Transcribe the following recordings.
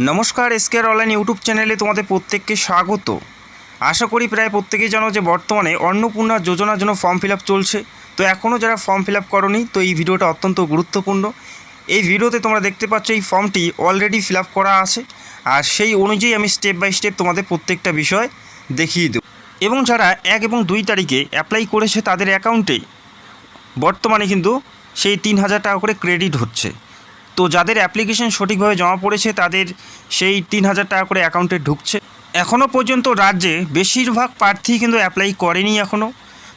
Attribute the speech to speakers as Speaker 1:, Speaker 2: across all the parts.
Speaker 1: নমস্কার, এসকেআর online YouTube চ্যানেলে তোমাদের প্রত্যেককে স্বাগত। আশা করি প্রায় প্রত্যেকেই জানো যে বর্তমানে অন্নপূর্ণা যোজনার জন্য ফর্ম ফিল আপ চলছে। তো এখনও যারা ফর্ম ফিল আপ করোনি, তো এই ভিডিওটা অত্যন্ত গুরুত্বপূর্ণ। এই ভিডিওতে তোমরা দেখতে পাচ্ছ এই ফর্মটি অলরেডি ফিল আপ করা আছে, আর সেই অনুযায়ী আমি স্টেপ বাই স্টেপ তোমাদের প্রত্যেকটা বিষয় দেখিয়ে দেব। এবং যারা 1 এবং 2 তারিখে অ্যাপ্লাই করেছে তাদের অ্যাকাউন্টে বর্তমানে কিন্তু সেই 3000 টাকা করে ক্রেডিট হচ্ছে। তো যাদের অ্যাপ্লিকেশন সঠিকভাবে জমা পড়েছে তাদের সেই 3000 টাকা করে অ্যাকাউন্টে ঢুকছে। এখনও পর্যন্ত রাজ্যে বেশিরভাগ প্রার্থী কিন্তু অ্যাপ্লাই করেনি এখনও।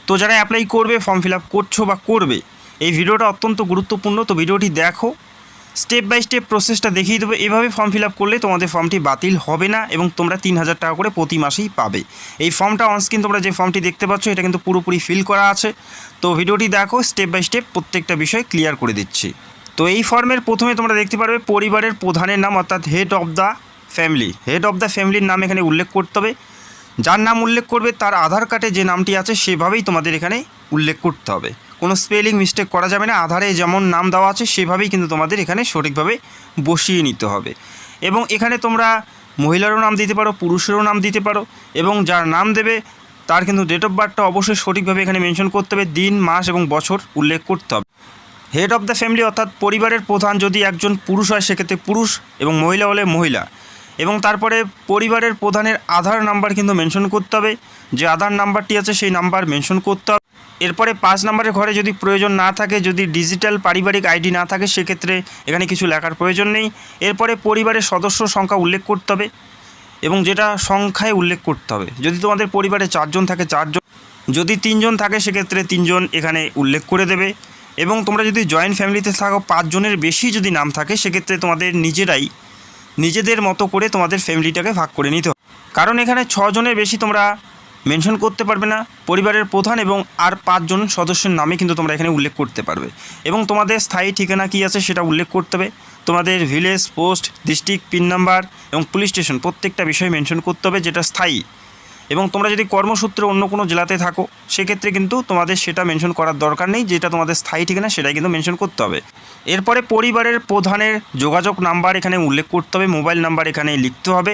Speaker 1: তো যারা অ্যাপ্লাই করবে, ফর্ম ফিল আপ করছো বা করবে, এই ভিডিওটা অত্যন্ত গুরুত্বপূর্ণ। তো ভিডিওটি দেখো, স্টেপ বাই স্টেপ প্রসেসটা দেখিয়ে দেবো। এভাবে ফর্ম ফিল আপ করলে তোমাদের ফর্মটি বাতিল হবে না এবং তোমরা 3000 টাকা করে প্রতি মাসেই পাবে। এই ফর্মটা অনস্ক্রিন তোমরা যে ফর্মটি দেখতে পাচ্ছ এটা কিন্তু পুরোপুরি ফিল করা আছে। তো ভিডিওটি দেখো, স্টেপ বাই স্টেপ প্রত্যেকটা বিষয় ক্লিয়ার করে দিচ্ছি। তো এই ফর্মের প্রথমে তোমরা দেখতে পারবে পরিবারের প্রধানের নাম, অর্থাৎ head of the family. Head of the ফ্যামিলির নাম এখানে উল্লেখ করতে হবে। যার নাম উল্লেখ করবে তার আধার কার্ডে যে নামটি আছে সেভাবেই তোমাদের এখানে উল্লেখ করতে হবে। কোনো স্পেলিং মিস্টেক করা যাবে না। আধারে যেমন নাম দেওয়া আছে সেভাবেই কিন্তু তোমাদের এখানে সঠিকভাবে বসিয়ে নিতে হবে। এবং এখানে তোমরা মহিলারও নাম দিতে পারো, পুরুষেরও নাম দিতে পারো, এবং যার নাম দেবে তার কিন্তু ডেট অফ বার্থটা অবশ্যই সঠিকভাবে এখানে মেনশন করতে হবে। দিন, মাস এবং বছর উল্লেখ করতে হবে। হেড অফ দ্য ফ্যামিলি অর্থাৎ পরিবারের প্রধান যদি একজন পুরুষ হয় সেক্ষেত্রে পুরুষ, এবং মহিলা হলে মহিলা। এবং তারপরে পরিবারের প্রধানের আধার নাম্বার কিন্তু মেনশন করতে হবে। যে আধার নাম্বারটি আছে সেই নাম্বার মেনশন করতে হবে। এরপরে 5 নম্বরের ঘরে যদি প্রয়োজন না থাকে, যদি ডিজিটাল পারিবারিক আইডি না থাকে, সেক্ষেত্রে এখানে কিছু লেখার প্রয়োজন নেই। এরপরে পরিবারের সদস্য সংখ্যা উল্লেখ করতে হবে, এবং যেটা সংখ্যায় উল্লেখ করতে হবে। যদি তোমাদের পরিবারে 4 জন থাকে 4 জন, যদি 3 জন থাকে সেক্ষেত্রে 3 জন এখানে উল্লেখ করে দেবে। এবং তোমরা যদি জয়েন্ট ফ্যামিলিতে থাকো, 5 জনের বেশি যদি নাম থাকে, সেক্ষেত্রে তোমাদের নিজেদের মতো করে তোমাদের ফ্যামিলিটাকে ভাগ করে নিতে হবে। কারণ এখানে 6 জনের বেশি তোমরা মেনশন করতে পারবে না। পরিবারের প্রধান এবং আর 5 জন সদস্যের নামে কিন্তু তোমরা এখানে উল্লেখ করতে পারবে। এবং তোমাদের স্থায়ী ঠিকানা কী আছে সেটা উল্লেখ করতে হবে। তোমাদের village, post, district, pin number এবং পুলিশ স্টেশন প্রত্যেকটা বিষয় মেনশন করতে হবে যেটা স্থায়ী। এবং তোমরা যদি কর্মসূত্রে অন্য কোনো জেলাতে থাকো সেক্ষেত্রে কিন্তু তোমাদের সেটা মেনশন করার দরকার নেই। যেটা তোমাদের স্থায়ী ঠিকানা সেটাই কিন্তু মেনশন করতে হবে। এরপরে পরিবারের প্রধানের যোগাযোগ নাম্বার এখানে উল্লেখ করতে হবে, মোবাইল নাম্বার এখানে লিখতে হবে।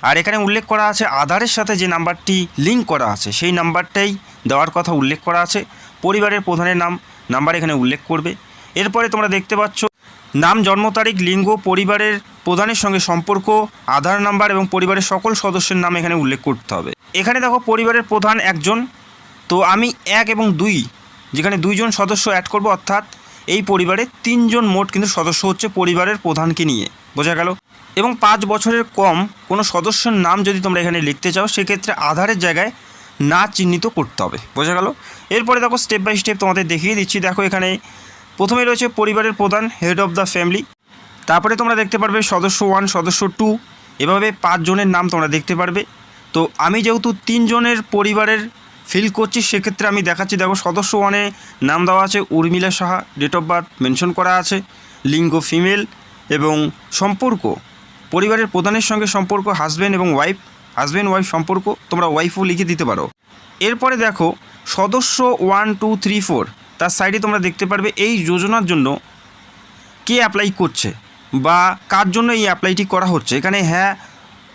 Speaker 1: আর এখানে উল্লেখ করা আছে আধারের সাথে যে নাম্বারটি লিঙ্ক করা আছে সেই নাম্বারটাই দেওয়ার কথা উল্লেখ করা আছে। পরিবারের প্রধানের নাম্বার এখানে উল্লেখ করবে। এরপরে তোমরা দেখতে পাচ্ছ নাম, জন্ম তারিখ, লিঙ্গ, পরিবারের প্রধানের সঙ্গে সম্পর্ক, আধার নাম্বার এবং পরিবারের সকল সদস্যের নাম এখানে উল্লেখ করতে হবে। এখানে দেখো পরিবারের প্রধান একজন, তো আমি 1 এবং 2 যেখানে 2 জন সদস্য অ্যাড করব, অর্থাৎ এই পরিবারে 3 জন মোট কিন্তু সদস্য হচ্ছে পরিবারের প্রধানকে নিয়ে, বোঝা গেল। এবং 5 বছরের কম কোনো সদস্যের নাম যদি তোমরা এখানে লিখতে চাও সেক্ষেত্রে আধারের জায়গায় না চিহ্নিত করতে হবে, বোঝা গেল। এরপরে দেখো স্টেপ বাই স্টেপ তোমাদের দেখিয়ে দিচ্ছি। দেখো এখানে প্রথমে রয়েছে পরিবারের প্রধান, হেড অফ দ্য ফ্যামিলি। তারপরে তোমরা দেখতে পারবে সদস্য 1, সদস্য 2, এভাবে 5 জনের নাম তোমরা দেখতে পারবে। তো আমি যেহেতু 3 জনের পরিবারের ফিল করছি সেক্ষেত্রে আমি দেখাচ্ছি। দেখো সদস্য 1-এ নাম দেওয়া আছে Urmila Saha, date of birth mention করা আছে, লিঙ্গ ফিমেল, এবং সম্পর্ক পরিবারের প্রধানের সঙ্গে সম্পর্ক হাজব্যান্ড এবং ওয়াইফ, হাজব্যান্ড ওয়াইফ সম্পর্ক তোমরা ওয়াইফও লিখে দিতে পারো। এরপরে দেখো সদস্য 1, 2, 3, 4 তার সাইডে তোমরা দেখতে পারবে এই যোজনার জন্য কে অ্যাপ্লাই করছে বা কার জন্য এই অ্যাপ্লাইটি করা হচ্ছে। এখানে হ্যাঁ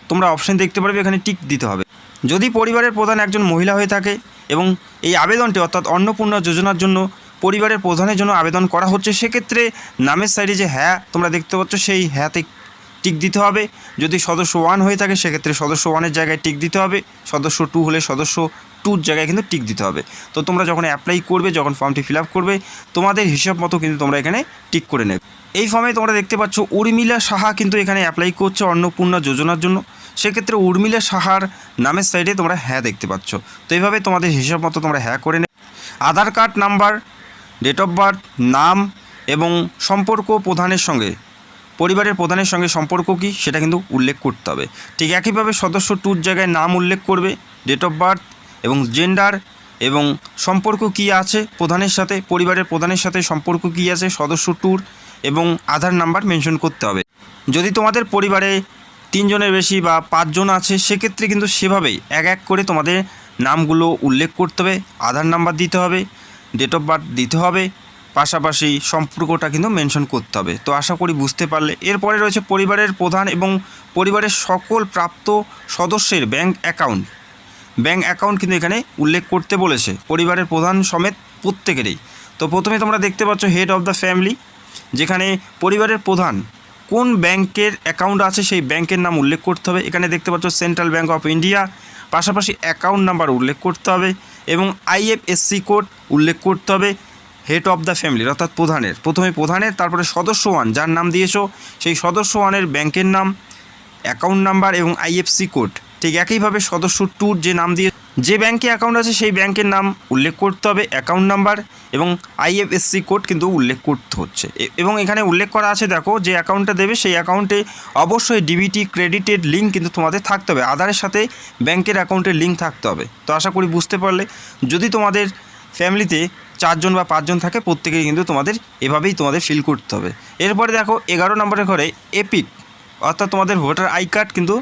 Speaker 1: তোমরা অপশান দেখতে পারবে, এখানে টিক দিতে হবে। যদি পরিবারের প্রধান একজন মহিলা হয়ে থাকে এবং এই আবেদনটি অর্থাৎ অন্নপূর্ণা যোজনার জন্য পরিবারের প্রধানের জন্য আবেদন করা হচ্ছে সেক্ষেত্রে নামের সাইডে যে হ্যাঁ তোমরা দেখতে পাচ্ছ সেই হ্যাঁতে টিক দিতে হবে। যদি সদস্য 1 হয়ে থাকে সেক্ষেত্রে সদস্য 1-এর জায়গায় টিক দিতে হবে, সদস্য 2 হলে সদস্য 2-র জায়গায় কিন্তু টিক দিতে হবে। তো তোমরা যখন অ্যাপ্লাই করবে, যখন ফর্মটি ফিল আপ করবে, তোমাদের হিসাব মতো কিন্তু তোমরা এখানে টিক করে নেবে। এই ফর্মে তোমরা দেখতে পাচ্ছ উর্মিলা সাহা কিন্তু এখানে অ্যাপ্লাই করছে অন্নপূর্ণা যোজনার জন্য। সেক্ষেত্রে উর্মিলা সাহার নামের সাইডে তোমরা হ্যাঁ দেখতে পাচ্ছ। তো এইভাবে তোমাদের হিসাব মতো তোমরা হ্যাঁ করে নেবে। Aadhaar card number, date of birth, নাম এবং সম্পর্ক প্রধানের সঙ্গে, পরিবারের প্রধানের সঙ্গে সম্পর্ক কী সেটা কিন্তু উল্লেখ করতে হবে। ঠিক একইভাবে সদস্য 2-র জায়গায় নাম উল্লেখ করবে, ডেট অফ বার্থ এবং জেন্ডার এবং সম্পর্ক কী আছে প্রধানের সাথে, পরিবারের প্রধানের সাথে সম্পর্ক কী আছে সদস্য 2-র, এবং আধার নাম্বার মেনশন করতে হবে। যদি তোমাদের পরিবারে 3 জনের বেশি বা 5 জন আছে সেক্ষেত্রে কিন্তু সেভাবেই এক এক করে তোমাদের নামগুলো উল্লেখ করতে হবে, আধার নাম্বার দিতে হবে, ডেট অফ বার্থ দিতে হবে, পাশাপাশি সম্পর্কটা কিন্তু মেনশন করতে হবে। তো আশা করি বুঝতে পারলে। এরপরে রয়েছে পরিবারের প্রধান এবং পরিবারের সকল প্রাপ্ত সদস্যের ব্যাংক অ্যাকাউন্ট কিন্তু এখানে উল্লেখ করতে বলেছে, পরিবারের প্রধান সমেত প্রত্যেকেরই। তো প্রথমে তোমরা দেখতে পাচ্ছ হেড অফ দ্য ফ্যামিলি, যেখানে পরিবারের প্রধান কোন ব্যাংকের অ্যাকাউন্ট আছে সেই ব্যাংকের নাম উল্লেখ করতে হবে। এখানে দেখতে পাচ্ছ সেন্ট্রাল ব্যাঙ্ক অফ ইন্ডিয়া, পাশাপাশি অ্যাকাউন্ট নাম্বার উল্লেখ করতে হবে এবং IFSC কোড উল্লেখ করতে হবে হেড অফ দ্য ফ্যামিলির অর্থাৎ প্রধানের। প্রথমে প্রধানের, তারপরে সদস্য ওয়ান যার নাম দিয়েছো সেই সদস্য ওয়ানের ব্যাংকের নাম, অ্যাকাউন্ট নাম্বার এবং IFSC কোড। ঠিক একইভাবে সদস্য টুর যে নাম দিয়ে যে ব্যাংকে অ্যাকাউন্ট আছে সেই ব্যাংকের নাম উল্লেখ করতে হবে, অ্যাকাউন্ট নাম্বার এবং IFSC কোড কিন্তু উল্লেখ করতে হচ্ছে। এবং এখানে উল্লেখ করা আছে, দেখো যে অ্যাকাউন্টটা দেবে সেই অ্যাকাউন্টে অবশ্যই ডিবিটি ক্রেডিটের লিঙ্ক কিন্তু তোমাদের থাকতে হবে, আধারের সাথে ব্যাংকের অ্যাকাউন্টের লিঙ্ক থাকতে হবে। তো আশা করি বুঝতে পারলে। যদি তোমাদের ফ্যামিলিতে 4 জন বা 5 জন থাকে প্রত্যেকেই কিন্তু তোমাদের এভাবেই তোমাদের ফিল করতে হবে। এরপরে দেখো 11 নম্বরের ঘরে এপিক অর্থাৎ তোমাদের ভোটার আই কার্ড কিন্তু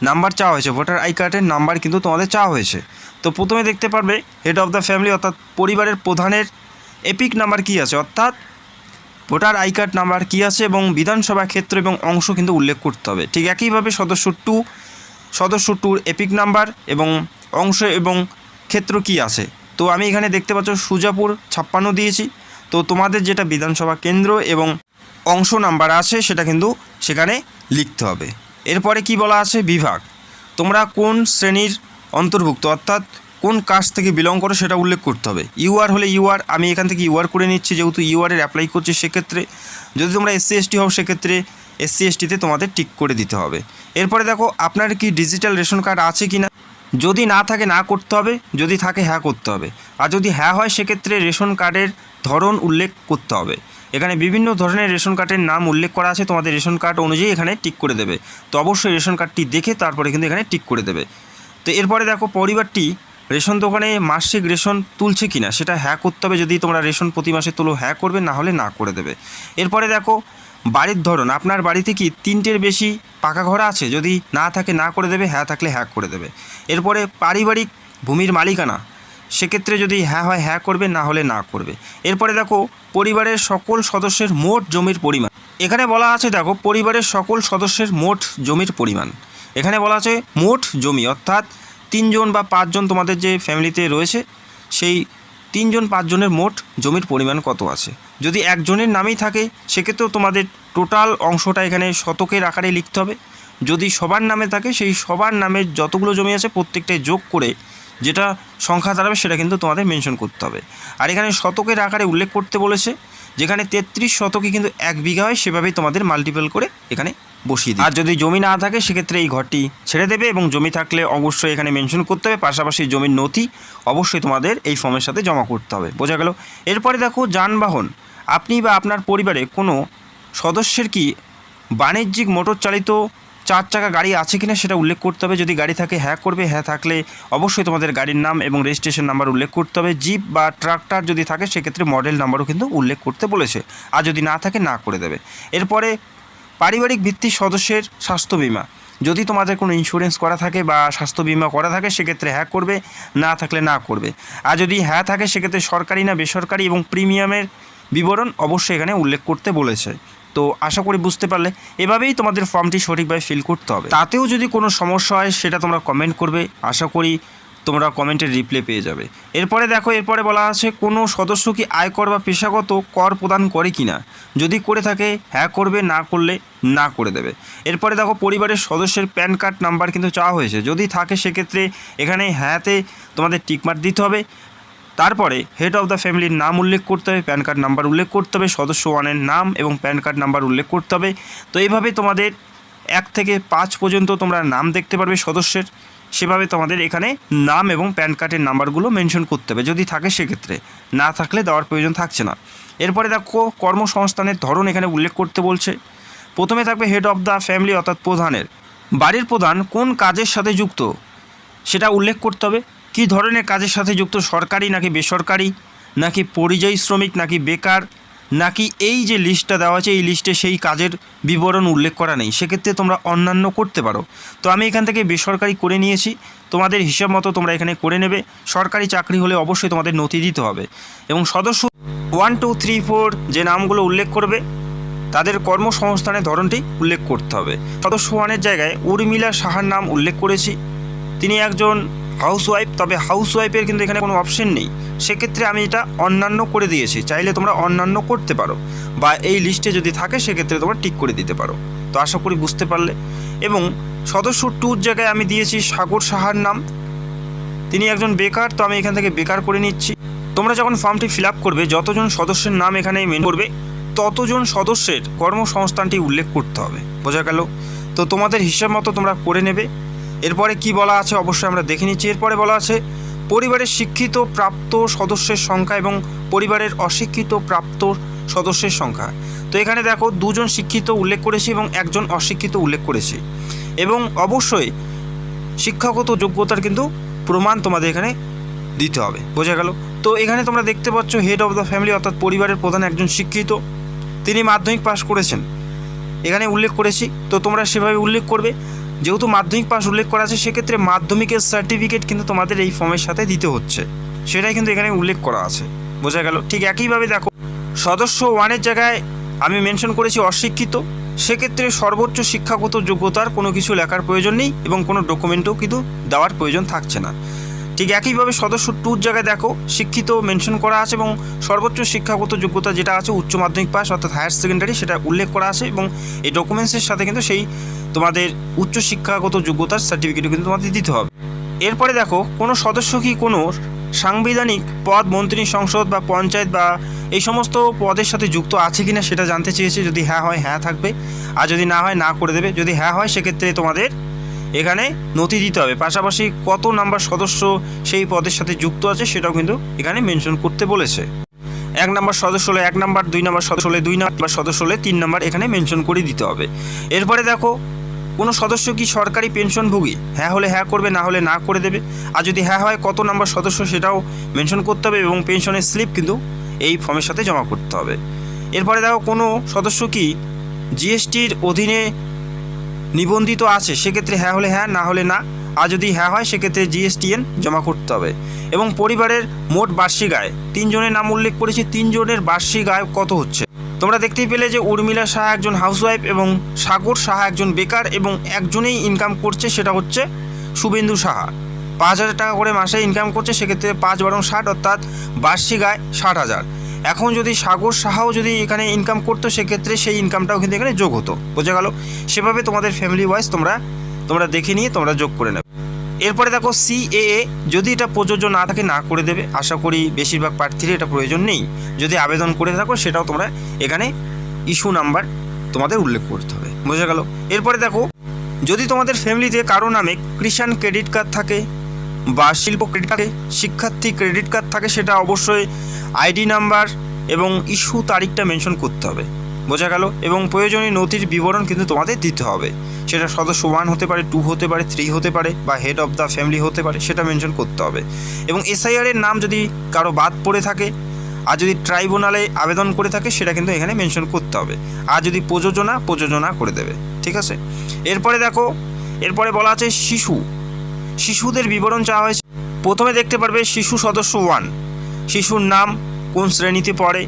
Speaker 1: নাম্বার চাওয়া হয়েছে, ভোটার আই কার্ডের নাম্বার কিন্তু তোমাদের চাওয়া হয়েছে। তো প্রথমে দেখতে পারবে হেড অফ দ্য ফ্যামিলি অর্থাৎ পরিবারের প্রধানের এপিক নাম্বার কী আছে, অর্থাৎ ভোটার আই কার্ড নাম্বার কী আছে এবং বিধানসভা ক্ষেত্র এবং অংশ কিন্তু উল্লেখ করতে হবে। ঠিক একইভাবে সদস্য টুর এপিক নাম্বার এবং অংশ এবং ক্ষেত্র কী আছে। তো আমি এখানে দেখতে পাচ্ছ সুজাপুর 56 দিয়েছি। তো তোমাদের যেটা বিধানসভা কেন্দ্র এবং অংশ নাম্বার আছে সেটা কিন্তু সেখানে লিখতে হবে। এরপরে কি বলা আছে, বিভাগ, তোমরা কোন শ্রেণীর অন্তর্ভুক্ত অর্থাৎ কোন কাস্ট থেকে বিলং করো সেটা উল্লেখ করতে হবে। ইউআর হলে ইউআর, আমি এখান থেকে ইউআর করে নিচ্ছি যেহেতু ইউআরের অ্যাপ্লাই করছি। সেক্ষেত্রে যদি তোমরা SC ST হও সেক্ষেত্রে SC STতে তোমাদের টিক করে দিতে হবে। এরপরে দেখো আপনার কি ডিজিটাল রেশন কার্ড আছে কি না, যদি না থাকে না করতে হবে, যদি থাকে হ্যাঁ করতে হবে। আর যদি হ্যাঁ হয় সেক্ষেত্রে রেশন কার্ডের ধরন উল্লেখ করতে হবে। এখানে বিভিন্ন ধরনের রেশন কার্ডের নাম উল্লেখ করা আছে, তোমাদের রেশন কার্ড অনুযায়ী এখানে টিক করে দেবে। তো অবশ্যই রেশন কার্ডটি দেখে তারপরে কিন্তু এখানে টিক করে দেবে। তো এরপরে দেখো পরিবারটি রেশন দোকানে মাসিক রেশন তুলছে কিনা সেটা হ্যাঁ করতে হবে। যদি তোমরা রেশন প্রতি মাসে তুলো হ্যাঁ করবে, না হলে না করে দেবে। এরপরে দেখো বাড়ির ধরন, আপনার বাড়িতে কি 3টের বেশি পাকা ঘর আছে, যদি না থাকে না করে দেবে, হ্যাঁ থাকলে হ্যাঁ করে দেবে। এরপরে পারিবারিক ভূমির মালিকানা, সেক্ষেত্রে যদি হ্যাঁ হয় হ্যাঁ করবে, না হলে না করবে। এরপরে দেখো পরিবারের সকল সদস্যের মোট জমির পরিমাণ, এখানে বলা আছে দেখো পরিবারের সকল সদস্যের মোট জমির পরিমাণ। এখানে বলা আছে মোট জমি অর্থাৎ 3 জন বা 5 জন তোমাদের যে ফ্যামিলিতে রয়েছে সেই 3 জন 5 জনের মোট জমির পরিমাণ কত আছে। যদি একজনের নামেই থাকে সেক্ষেত্রেও তোমাদের টোটাল অংশটা এখানে শতকের আকারে লিখতে হবে। যদি সবার নামে থাকে সেই সবার নামে যতগুলো জমি আছে প্রত্যেকটাই যোগ করে যেটা সংখ্যা দাঁড়াবে সেটা কিন্তু তোমাদের মেনশন করতে হবে। আর এখানে শতকের আকারে উল্লেখ করতে বলেছে, যেখানে 33 শতকে কিন্তু 1 বিঘা হয়, সেভাবেই তোমাদের মাল্টিপল করে এখানে বসিয়ে দিই। আর যদি জমি না থাকে সেক্ষেত্রে এই ঘরটি ছেড়ে দেবে এবং জমি থাকলে অবশ্যই এখানে মেনশন করতে হবে। পাশাপাশি জমির নথি অবশ্যই তোমাদের এই ফর্মের সাথে জমা করতে হবে। বোঝা গেল। এরপরে দেখো যানবাহন, আপনি বা আপনার পরিবারে কোনো সদস্যের কি বাণিজ্যিক মোটর চালিত 4 চাকা গাড়ি আছে কিনা সেটা উল্লেখ করতে হবে। যদি গাড়ি থাকে হ্যাঁ করবে, হ্যাঁ থাকলে অবশ্যই তোমাদের গাড়ির নাম এবং রেজিস্ট্রেশন নাম্বার উল্লেখ করতে হবে। জিপ বা ট্রাক্টর যদি থাকে সেক্ষেত্রে মডেল নাম্বারও কিন্তু উল্লেখ করতে বলেছে। আর যদি না থাকে না করে দেবে। এরপরে পারিবারিক ভিত্তিক সদস্যের স্বাস্থ্য বিমা, যদি তোমাদের কোনো ইন্স্যুরেন্স করা থাকে বা স্বাস্থ্য বিমা করা থাকে সেক্ষেত্রে হ্যাঁ করবে, না থাকলে না করবে। আর যদি হ্যাঁ থাকে সেক্ষেত্রে সরকারি না বেসরকারি এবং প্রিমিয়ামের বিবরণ অবশ্যই এখানে উল্লেখ করতে বলেছে। তো আশা করি বুঝতে পারলে। এভাবেই তোমাদের ফর্মটি সঠিকভাবে ফিল করতে হবে। তাতেও যদি কোনো সমস্যা হয় সেটা তোমরা কমেন্ট করবে, আশা করি তোমরা কমেন্টের রিপ্লাই পেয়ে যাবে। এরপরে দেখো এরপরে বলা আছে কোনো সদস্য কি আয়কর বা পেশাগত কর প্রদান করে কি না, যদি করে থাকে হ্যাঁ করবে, না করলে না করে দেবে। এরপরে দেখো পরিবারের সদস্যের প্যান কার্ড নাম্বার কিন্তু চাওয়া হয়েছে, যদি থাকে সেক্ষেত্রে এখানে হ্যাঁতে তোমাদের টিকমার্ক দিতে হবে। তারপরে হেড অফ দ্য ফ্যামিলির নাম উল্লেখ করতে হবে, প্যান কার্ড নাম্বার উল্লেখ করতে হবে, সদস্য ওয়ানের নাম এবং প্যান কার্ড নাম্বার উল্লেখ করতে হবে। তো এইভাবে তোমাদের 1 থেকে 5 পর্যন্ত তোমরা নাম দেখতে পারবে সদস্যের, সেভাবে তোমাদের এখানে নাম এবং প্যান কার্ডের নাম্বারগুলো মেনশন করতে হবে। যদি থাকে সেক্ষেত্রে, না থাকলে দেওয়ার প্রয়োজন থাকছে না। এরপরে দেখো কর্মসংস্থানের ধরন এখানে উল্লেখ করতে বলছে। প্রথমে থাকবে হেড অফ দ্য ফ্যামিলি অর্থাৎ প্রধানের, বাড়ির প্রধান কোন কাজের সাথে যুক্ত সেটা উল্লেখ করতে হবে। কী ধরনের কাজের সাথে যুক্ত, সরকারি নাকি বেসরকারি, নাকি পরিযায়ী শ্রমিক, নাকি বেকার, নাকি এই যে লিস্টটা দেওয়া আছে এই লিস্টে সেই কাজের বিবরণ উল্লেখ করা নেই, সেক্ষেত্রে তোমরা অন্যান্য করতে পারো। তো আমি এখান থেকে বেসরকারি করে নিয়েছি, তোমাদের হিসাব মতো তোমরা এখানে করে নেবে। সরকারি চাকরি হলে অবশ্যই তোমাদের নথি দিতে হবে এবং সদস্য 1, 2, 3, 4 যে নামগুলো উল্লেখ করবে তাদের কর্মসংস্থানের ধরনটি উল্লেখ করতে হবে। সদস্য 1-এর জায়গায় উর্মিলা সাহার নাম উল্লেখ করেছি। তিনি একজন হাউসওয়াইফ, তবে হাউসওয়াইফের কিন্তু এখানে কোনো অপশন নেই, সেক্ষেত্রে আমি এটা অন্যান্য করে দিয়েছি। চাইলে তোমরা অন্যান্য করতে পারো, বা এই লিস্টে যদি থাকে সেক্ষেত্রে তোমরা টিক করে দিতে পারো। তো আশা করি বুঝতে পারলে। এবং সদস্য 2-র জায়গায় আমি দিয়েছি সাগর সাহার নাম। তিনি একজন বেকার, তো আমি এখান থেকে বেকার করে নিচ্ছি। তোমরা যখন ফর্মটি ফিল আপ করবে, যতজন সদস্যের নাম এখানে মেন করবে ততজন সদস্যের কর্মসংস্থানটি উল্লেখ করতে হবে। বোঝা গেল? তো তোমাদের হিসাব মতো তোমরা করে নেবে। এরপরে কি বলা আছে অবশ্যই আমরা দেখে নিচ্ছি। এরপরে বলা আছে পরিবারের শিক্ষিত প্রাপ্ত সদস্যের সংখ্যা এবং পরিবারের অশিক্ষিত প্রাপ্ত সদস্যের সংখ্যা। তো এখানে দেখো 2 জন শিক্ষিত উল্লেখ করেছি এবং 1 জন অশিক্ষিত উল্লেখ করেছি, এবং অবশ্যই শিক্ষাগত যোগ্যতার কিন্তু প্রমাণ তোমাদের এখানে দিতে হবে। বোঝা গেল? তো এখানে তোমরা দেখতে পাচ্ছ হেড অফ দ্য ফ্যামিলি অর্থাৎ পরিবারের প্রধান একজন শিক্ষিত, তিনি মাধ্যমিক পাস করেছেন এখানে উল্লেখ করেছি। তো তোমরা সেভাবে উল্লেখ করবে। যেহেতু মাধ্যমিক পাস উল্লেখ করা আছে, সেক্ষেত্রে মাধ্যমিকের সার্টিফিকেট কিন্তু তোমাদের এই ফর্মের সাথে দিতে হচ্ছে, সেটাই কিন্তু এখানে উল্লেখ করা আছে। বোঝা গেল? ঠিক একইভাবে দেখো সদস্য 1-এর জায়গায় আমি মেনশন করেছি অশিক্ষিত, সেক্ষেত্রে সর্বোচ্চ শিক্ষাগত যোগ্যতার কোনো কিছু লেখার প্রয়োজন নেই এবং কোনো ডকুমেন্টও কিন্তু দেওয়ার প্রয়োজন থাকছে না। ঠিক একইভাবে সদস্য 2-র জায়গায় দেখো শিক্ষিত মেনশন করা আছে এবং সর্বোচ্চ শিক্ষাগত যোগ্যতা যেটা আছে উচ্চ মাধ্যমিক পাস অর্থাৎ হায়ার সেকেন্ডারি, সেটা উল্লেখ করা আছে এবং এই ডকুমেন্টসের সাথে কিন্তু সেই তোমাদের উচ্চ শিক্ষাগত যোগ্যতার সার্টিফিকেটও কিন্তু তোমাদের দিতে হবে। এরপরে দেখো কোনো সদস্য কি কোনো সাংবিধানিক পদ, মন্ত্রী, সংসদ বা পঞ্চায়েত বা এই সমস্ত পদের সাথে যুক্ত আছে কিনা সেটা জানতে চেয়েছে। যদি হ্যাঁ হয় হ্যাঁ থাকবে, আর যদি না হয় না করে দেবে। যদি হ্যাঁ হয় সেক্ষেত্রে তোমাদের এখানে নথি দিতে হবে, পাশাপাশি কত নাম্বার সদস্য সেই পদের সাথে যুক্ত আছে সেটাও কিন্তু এখানে মেনশন করতে বলেছে। 1 নম্বর সদস্য হলে 1 নম্বর, 2 নম্বর সদস্য হলে 2 নম্বর, সদস্য হলে 3 নম্বর এখানে মেনশন করে দিতে হবে। এরপরে দেখো কোনো সদস্য কি সরকারি পেনশনভোগী, হ্যাঁ হলে হ্যাঁ করবে, না হলে না করে দেবে। আর যদি হ্যাঁ হয় কত নম্বর সদস্য সেটাও মেনশন করতে হবে এবং পেনশনের স্লিপ কিন্তু এই ফর্মের সাথে জমা করতে হবে। এরপরে দেখো কোনো সদস্য কি জিএসটির অধীনে নিবন্ধিত আছে, সেক্ষেত্রে হ্যাঁ হলে হ্যাঁ, না হলে না। আর যদি হ্যাঁ হয় সেক্ষেত্রে জিএসটিএন জমা করতে হবে। এবং পরিবারের মোট বার্ষিক আয় 3 জনের নাম উল্লেখ করেছি, 3 জনের বার্ষিক আয় কত হচ্ছে। তোমরা দেখতেই পেলে যে উর্মিলা সাহা একজন হাউসওয়াইফ এবং সাগর সাহা একজন বেকার, এবং একজনেই ইনকাম করছে, সেটা হচ্ছে শুভেন্দু সাহা। 5,000 টাকা করে মাসে ইনকাম করছে, সেক্ষেত্রে 5 × 60 অর্থাৎ বার্ষিক আয় 60,000। এখন যদি সাগর সাহাও যদি এখানে ইনকাম করতো, সেক্ষেত্রে সেই ইনকামটাও কিন্তু এখানে যোগ হতো। বোঝা গেল? সেভাবে তোমাদের ফ্যামিলি ওয়াইজ তোমরা দেখে নিয়ে তোমরা যোগ করে নেবে। এরপরে দেখো সিএএ, যদি এটা প্রযোজ্য না থাকে না করে দেবে। আশা করি বেশিরভাগ প্রার্থীর এটা প্রয়োজন নেই। যদি আবেদন করে থাকো সেটাও তোমরা এখানে ইস্যু নাম্বার তোমাদের উল্লেখ করতে হবে। বোঝা গেল? এরপরে দেখো যদি তোমাদের ফ্যামিলিতে কারো নামে কৃষাণ ক্রেডিট কার্ড থাকে বা শিল্প ক্রেডিট কার্ড, শিক্ষার্থী ক্রেডিট কার্ড থাকে, সেটা অবশ্যই আইডি নাম্বার এবং ইস্যু তারিখটা মেনশন করতে হবে। বোঝা গেল? এবং প্রয়োজনীয় নথির বিবরণ কিন্তু তোমাদের দিতে হবে। সেটা সদস্য 1 হতে পারে, 2 হতে পারে, 3 হতে পারে, বা হেড অফ দ্য ফ্যামিলি হতে পারে, সেটা মেনশন করতে হবে। এবং এসআইআরের নাম যদি কারো বাদ পড়ে থাকে আর যদি ট্রাইব্যুনালে আবেদন করে থাকে, সেটা কিন্তু এখানে মেনশন করতে হবে। আর যদি প্রযোজনা করে দেবে। ঠিক আছে? এরপরে দেখো এরপরে বলা আছে শিশুদের বিবরণ চাওয়া হয়েছে। প্রথমে দেখতে পারবে শিশু সদস্য 1, শিশুর নাম, কোন শ্রেণীতে পড়ে,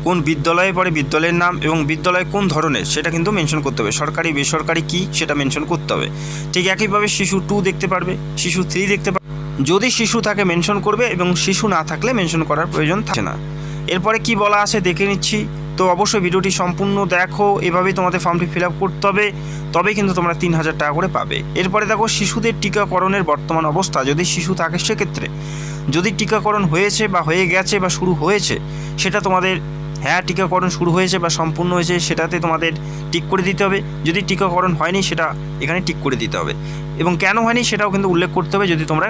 Speaker 1: কোন বিদ্যালয়ে পড়ে, বিদ্যালয়ের নাম এবং বিদ্যালয় কোন ধরনের সেটা কিন্তু মেনশন করতে হবে। সরকারি বেসরকারি কি সেটা মেনশন করতে হবে। ঠিক একইভাবে শিশু 2 দেখতে পারবে, শিশু 3 দেখতে পারবে। যদি শিশু থাকে মেনশন করবে এবং শিশু না থাকলে মেনশন করার প্রয়োজন থাকে না। এরপরে কি বলা আছে দেখে নিচ্ছি। তো অবশ্যই ভিডিওটি সম্পূর্ণ দেখো, এভাবেই তোমাদের ফর্মটি ফিল আপ করতে হবে, তবে কিন্তু তোমরা 3,000 টাকা করে পাবে। এরপরে দেখো শিশুদের টিকাকরণের বর্তমান অবস্থা। যদি শিশু থাকে সেক্ষেত্রে যদি টিকাকরণ হয়েছে বা হয়ে গেছে বা শুরু হয়েছে, সেটা তোমাদের হ্যাঁ টিকাকরণ শুরু হয়েছে বা সম্পূর্ণ হয়েছে সেটাতে তোমাদের টিক করে দিতে হবে। যদি টিকাকরণ হয়নি সেটা এখানে টিক করে দিতে হবে, এবং কেন হয়নি সেটাও কিন্তু উল্লেখ করতে হবে যদি তোমরা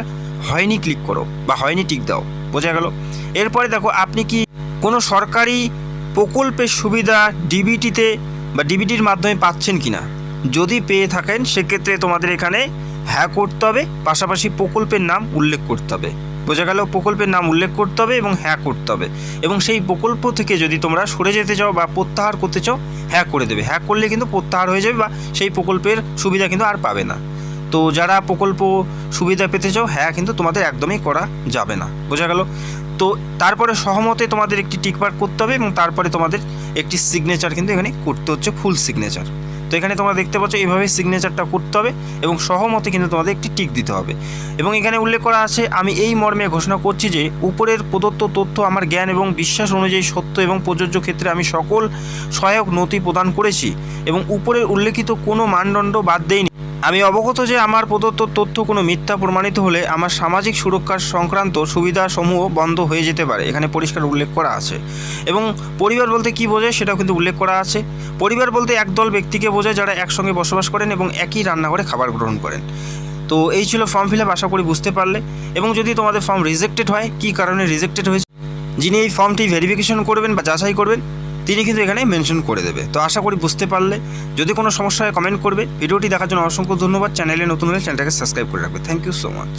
Speaker 1: হয়নি ক্লিক করো বা হয়নি টিক দাও। বোঝা গেল? এরপরে দেখো আপনি কি কোনো সরকারি প্রকল্পের সুবিধা ডিবিটিতে বা ডিবিটির মাধ্যমে পাচ্ছেন কি না। যদি পেয়ে থাকেন সেক্ষেত্রে তোমাদের এখানে হ্যাঁ করতে হবে, পাশাপাশি প্রকল্পের নাম উল্লেখ করতে হবে। বোঝা গেল? প্রকল্পের নাম উল্লেখ করতে হবে এবং হ্যাঁ করতে হবে। এবং সেই প্রকল্প থেকে যদি তোমরা সরে যেতে চাও বা প্রত্যাহার করতে চাও, হ্যাঁ করে দেবে। হ্যাঁ করলে কিন্তু প্রত্যাহার হয়ে যাবে বা সেই প্রকল্পের সুবিধা কিন্তু আর পাবে না। তো যারা প্রকল্প সুবিধা পেতে চাও, হ্যাঁ কিন্তু তোমাদের একদমই করা যাবে না। বোঝা গেল? তো তারপরে সহমতে তোমাদের একটি টিক মার্ক করতে হবে এবং তারপরে তোমাদের একটি সিগনেচার কিন্তু এখানে করতে হচ্ছে, ফুল সিগনেচার। তো এখানে তোমরা দেখতে পাচ্ছ এইভাবে সিগনেচারটা করতে হবে এবং সহমতে কিন্তু তোমাদের একটি টিক দিতে হবে। এবং এখানে উল্লেখ করা আছে, আমি এই মর্মে ঘোষণা করছি যে উপরের প্রদত্ত তথ্য আমার জ্ঞান এবং বিশ্বাস অনুযায়ী সত্য এবং প্রযোজ্য ক্ষেত্রে আমি সকল সহায়ক নথি প্রদান করেছি এবং উপরের উল্লেখিত কোনো মানদণ্ড বাদ দেইনি। আমি অবগত যে আমার প্রদত্ত তথ্য কোনো মিথ্যা প্রমাণিত হলে আমার সামাজিক সুরক্ষার সংক্রান্ত সুবিধাসমূহ বন্ধ হয়ে যেতে পারে, এখানে পরিষ্কার উল্লেখ করা আছে। এবং পরিবার বলতে কী বোঝায় সেটাও কিন্তু উল্লেখ করা আছে। পরিবার বলতে একদল ব্যক্তিকে বোঝায় যারা একসঙ্গে বসবাস করেন এবং একই রান্নাঘরে খাবার গ্রহণ করেন। তো এই ছিল ফর্ম ফিল আপ, আশা করি বুঝতে পারলে। এবং যদি তোমাদের ফর্ম রিজেক্টেড হয়, কী কারণে রিজেক্টেড হয়েছে, যিনি এই ফর্মটি ভেরিফিকেশন করবেন বা যাচাই করবেন তিনি কিন্তু এখানে মেনশন করে দেবে। তো আশা করি বুঝতে পারলে। যদি কোনো সমস্যা হয় কমেন্ট করবে। ভিডিওটি দেখার জন্য অসংখ্য ধন্যবাদ। চ্যানেলে নতুন হলে চ্যানেলটাকে সাবস্ক্রাইব করে রাখবে। Thank you so much.